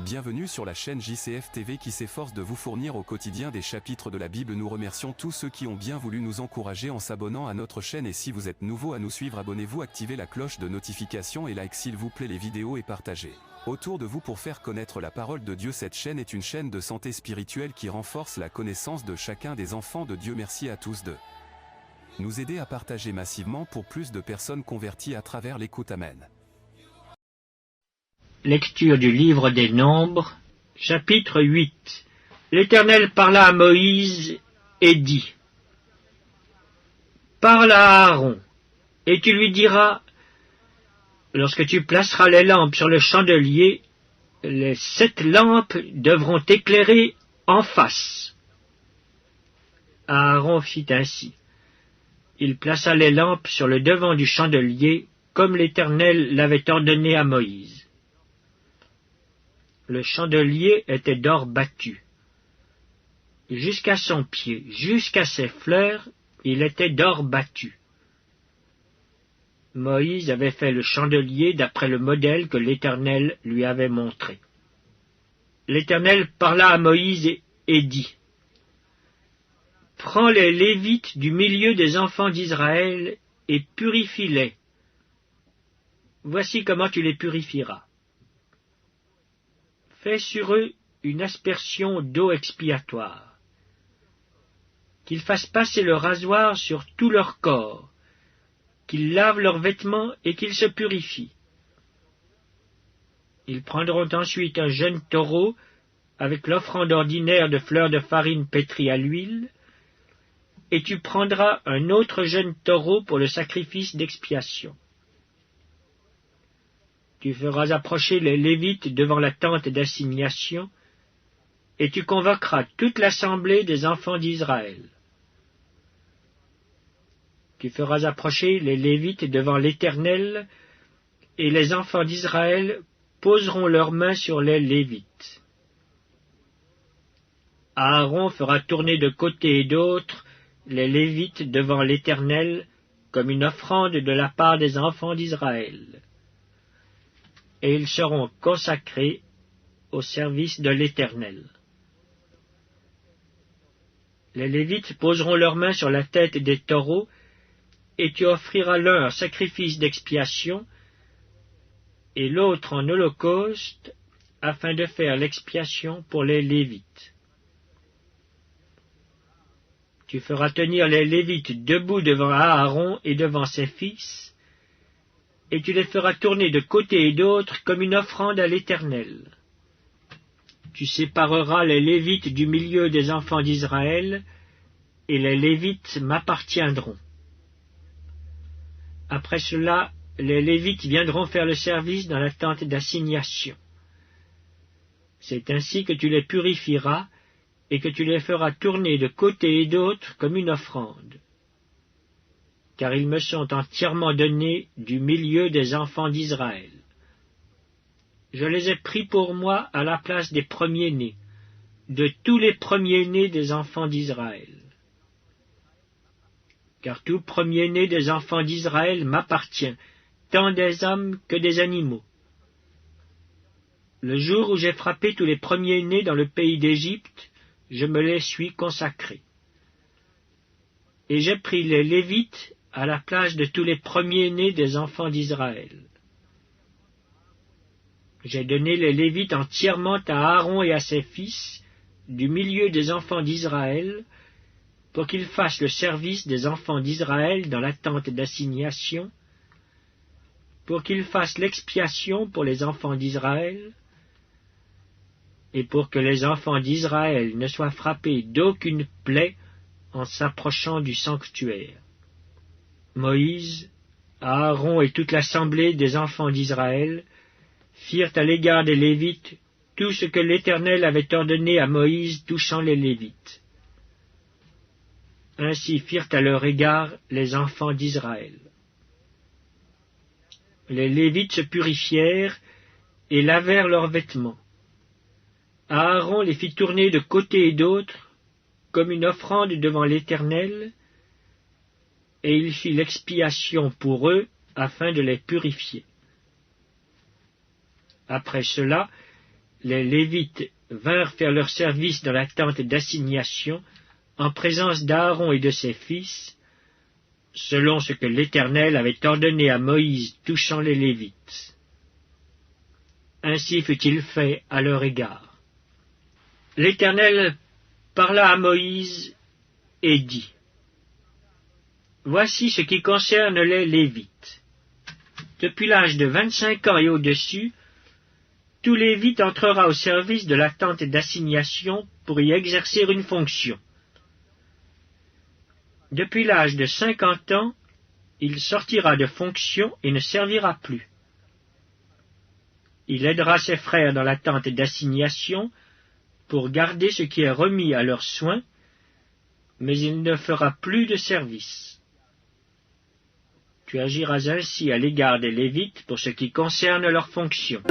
Bienvenue sur la chaîne JCF TV qui s'efforce de vous fournir au quotidien des chapitres de la Bible. Nous remercions tous ceux qui ont bien voulu nous encourager en s'abonnant à notre chaîne, et si vous êtes nouveau à nous suivre, abonnez-vous, activez la cloche de notification et like s'il vous plaît les vidéos et partagez autour de vous pour faire connaître la parole de Dieu. Cette chaîne est une chaîne de santé spirituelle qui renforce la connaissance de chacun des enfants de Dieu. Merci à tous de nous aider à partager massivement pour plus de personnes converties à travers l'écoute. Amen. Lecture du livre des Nombres, chapitre 8. L'Éternel parla à Moïse et dit: Parle à Aaron, et tu lui diras: lorsque tu placeras les lampes sur le chandelier, les 7 lampes devront éclairer en face. Aaron fit ainsi. Il plaça les lampes sur le devant du chandelier, comme l'Éternel l'avait ordonné à Moïse. Le chandelier était d'or battu. Jusqu'à son pied, jusqu'à ses fleurs, il était d'or battu. Moïse avait fait le chandelier d'après le modèle que l'Éternel lui avait montré. L'Éternel parla à Moïse et dit: Prends les Lévites du milieu des enfants d'Israël et purifie-les. Voici comment tu les purifieras. Fais sur eux une aspersion d'eau expiatoire, qu'ils fassent passer le rasoir sur tout leur corps, qu'ils lavent leurs vêtements et qu'ils se purifient. Ils prendront ensuite un jeune taureau avec l'offrande ordinaire de fleurs de farine pétrie à l'huile, et tu prendras un autre jeune taureau pour le sacrifice d'expiation. Tu feras approcher les Lévites devant la tente d'assignation, et tu convoqueras toute l'assemblée des enfants d'Israël. Tu feras approcher les Lévites devant l'Éternel, et les enfants d'Israël poseront leurs mains sur les Lévites. Aaron fera tourner de côté et d'autre les Lévites devant l'Éternel comme une offrande de la part des enfants d'Israël. Et ils seront consacrés au service de l'Éternel. Les Lévites poseront leurs mains sur la tête des taureaux, et tu offriras l'un en sacrifice d'expiation, et l'autre en holocauste, afin de faire l'expiation pour les Lévites. Tu feras tenir les Lévites debout devant Aaron et devant ses fils, et tu les feras tourner de côté et d'autre comme une offrande à l'Éternel. Tu sépareras les Lévites du milieu des enfants d'Israël, et les Lévites m'appartiendront. Après cela, les Lévites viendront faire le service dans la tente d'assignation. C'est ainsi que tu les purifieras, et que tu les feras tourner de côté et d'autre comme une offrande. Car ils me sont entièrement donnés du milieu des enfants d'Israël. Je les ai pris pour moi à la place des premiers-nés, de tous les premiers-nés des enfants d'Israël. Car tout premier-né des enfants d'Israël m'appartient, tant des hommes que des animaux. Le jour où j'ai frappé tous les premiers-nés dans le pays d'Égypte, je me les suis consacrés. Et j'ai pris les Lévites à la place de tous les premiers-nés des enfants d'Israël. J'ai donné les Lévites entièrement à Aaron et à ses fils, du milieu des enfants d'Israël, pour qu'ils fassent le service des enfants d'Israël dans la tente d'assignation, pour qu'ils fassent l'expiation pour les enfants d'Israël, et pour que les enfants d'Israël ne soient frappés d'aucune plaie en s'approchant du sanctuaire. Moïse, Aaron et toute l'assemblée des enfants d'Israël firent à l'égard des Lévites tout ce que l'Éternel avait ordonné à Moïse touchant les Lévites. Ainsi firent à leur égard les enfants d'Israël. Les Lévites se purifièrent et lavèrent leurs vêtements. Aaron les fit tourner de côté et d'autre comme une offrande devant l'Éternel, et il fit l'expiation pour eux afin de les purifier. Après cela, les Lévites vinrent faire leur service dans la tente d'assignation en présence d'Aaron et de ses fils, selon ce que l'Éternel avait ordonné à Moïse touchant les Lévites. Ainsi fut-il fait à leur égard. L'Éternel parla à Moïse et dit, « Voici ce qui concerne les Lévites. Depuis l'âge de 25 ans et au-dessus, tout Lévite entrera au service de la tente d'assignation pour y exercer une fonction. Depuis l'âge de 50 ans, il sortira de fonction et ne servira plus. Il aidera ses frères dans la tente d'assignation pour garder ce qui est remis à leurs soins, mais il ne fera plus de service. Tu agiras ainsi à l'égard des Lévites pour ce qui concerne leurs fonctions.